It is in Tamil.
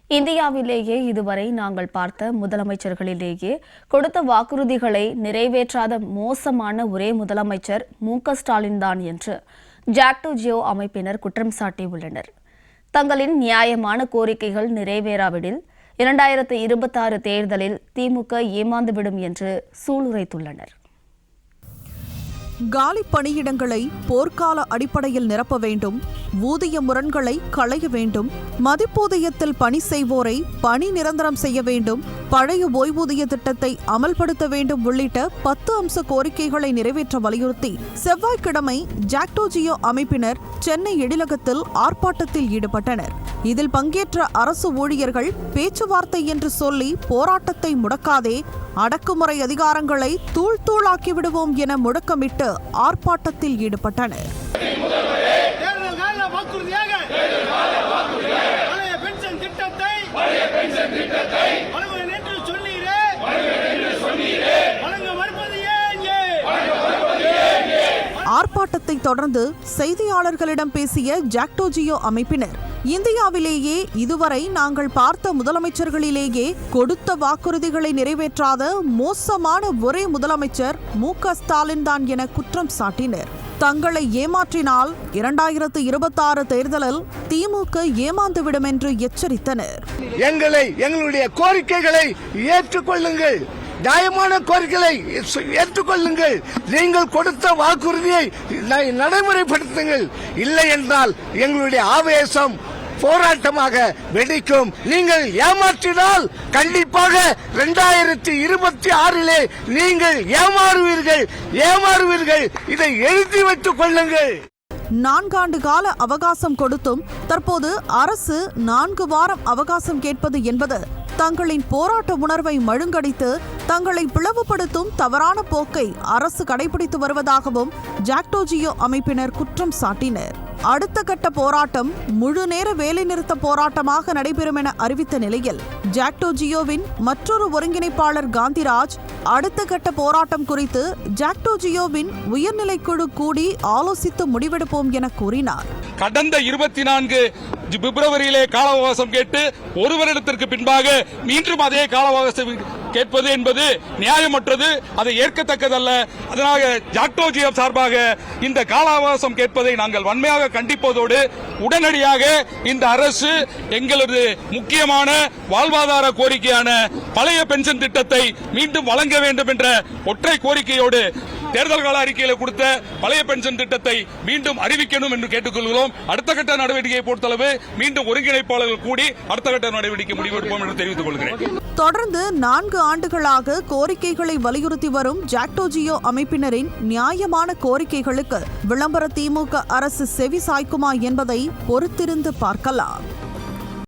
இந்தியாவிலேயே இதுவரை நாங்கள் பார்த்த முதலமைச்சர்களிலேயே கொடுத்த வாக்குறுதிகளை நிறைவேற்றாத மோசமான ஒரே முதலமைச்சர் மு.க.ஸ்டாலின் தான் என்று ஜாக்டோ ஜியோ அமைப்பினர் குற்றம் சாட்டியுள்ளனர். தங்களின் நியாயமான கோரிக்கைகள் நிறைவேறாவிடில் 2026 தேர்தலில் திமுக ஏமாந்துவிடும் என்று சூளுரைத்துள்ளனர். காலி பணியிடங்களை போர்க்கால அடிப்படையில் நிரப்ப வேண்டும், ஊதிய முரண்களை களைய வேண்டும், மதிப்பூதியத்தில் பணி செய்வோரை பணி நிரந்தரம் செய்ய வேண்டும், பழைய ஓய்வூதிய திட்டத்தை அமல்படுத்த வேண்டும் உள்ளிட்ட 10 அம்ச கோரிக்கைகளை நிறைவேற்ற வலியுறுத்தி செவ்வாய்க்கிழமை ஜாக்டோ ஜியோ அமைப்பினர் சென்னை எழிலகத்தில் ஆர்ப்பாட்டத்தில் ஈடுபட்டனர். இதில் பங்கேற்ற அரசு ஊழியர்கள் பேச்சுவார்த்தை என்று சொல்லி போராட்டத்தை முடக்காதே, அடக்குமுறை அதிகாரங்களை தூள் தூளாக்கி விடுவோம் என முழக்கமிட்டு ஆர்ப்பாட்டத்தில் ஈடுபட்டனர். ஆர்ப்பாட்டத்தை தொடர்ந்து செய்தியாளர்களிடம் பேசிய ஜாக்டோ ஜியோ அமைப்பினர், இந்தியாவிலேயே இதுவரை நாங்கள் பார்த்த முதலமைச்சர்களிலேயே கொடுத்த வாக்குறுதிகளை நிறைவேற்றாத மோசமான ஒரே முதலமைச்சர் மு.க.ஸ்டாலின் தான் என குற்றம் சாட்டினர். தங்களை ஏமாற்றினால் 2026 தேர்தலில் திமுக ஏமாந்துவிடும் என்று எச்சரித்தனர். எங்களுடைய கோரிக்கைகளை ஏற்றுக்கொள்ளுங்கள், நியாயமான கோரிக்கைகளை ஏற்றுக்கொள்ளுங்கள், நீங்கள் கொடுத்த வாக்குறுதியை நடைமுறைப்படுத்துங்கள். இல்லை என்றால் எங்களுடைய ஆவேசம் போராட்டமாக வெடிக்கும். நீங்கள் ஏமாற்றினால் கண்டிப்பாக 2026 நீங்கள் ஏமாறுவீர்கள். இதை எழுதி வைத்துக் கொள்ளுங்கள். 4 ஆண்டு கால அவகாசம் கொடுத்தும் தற்போது அரசு 4 வாரம் அவகாசம் கேட்பது என்பது தங்களின் போராட்ட உணர்வை மழுங்கடித்து தங்களை பிளவுபடுத்தும் தவறான போக்கை அரசு கடைபிடித்து வருவதாகவும் ஜாக்டோ ஜியோ அமைப்பினர் குற்றம் சாட்டினர். அடுத்த கட்ட போராட்டம் முழு நேர வேலைநிறுத்த போராட்டமாக நடைபெறும் என அறிவித்த நிலையில் ஜாக்டோ ஜியோவின் மற்றொரு ஒருங்கிணைப்பாளர் காந்திராஜ் அடுத்த கட்ட போராட்டம் குறித்து ஜாக்டோ ஜியோவின் உயர்நிலைக்குழு கூடி ஆலோசித்து முடிவெடுப்போம் என கூறினார். கடந்த 24 பிப்ரவரியிலே கால அவகாசம் கேட்டு ஒரு வருடத்திற்கு பின்பாக மீண்டும் அதே கால அவகாசம் கேட்பது என்பது நியாயமற்றது, அதை ஏற்கத்தக்கதல்ல. அதனால ஜாக்டோ ஜியோ சார்பாக இந்த கால அவகாசம் கேட்பதை நாங்கள் வன்மையாக கண்டிப்பதோடு உடனடியாக இந்த அரசு எங்களது முக்கியமான வாழ்வாதார கோரிக்கையான பழைய பென்ஷன் திட்டத்தை மீண்டும் வழங்க வேண்டும் என்ற ஒற்றை கோரிக்கையோடு தேர்தல் கால அறிக்கையில் கொடுத்த பழைய பென்ஷன் திட்டத்தை மீண்டும் அறிவிக்கணும் என்று கேட்டுக்கொள்கிறோம். அடுத்த கட்ட நடவடிக்கையை பொறுத்தளவு மீண்டும் ஒருங்கிணைப்பாளர்கள் கூடி அடுத்த கட்ட நடவடிக்கை முடிவெடுப்போம் என்று தெரிவித்துக் கொள்கிறேன். தொடர்ந்து 4 ஆண்டுகளாக கோரிக்கைகளை வலியுறுத்தி வரும் ஜாக்டோ ஜியோ அமைப்பினரின் நியாயமான கோரிக்கைகளுக்கு விளம்பர திமுக அரசு செவி சாய்க்குமா என்பதை பொறுத்திருந்து பார்க்கலாம்.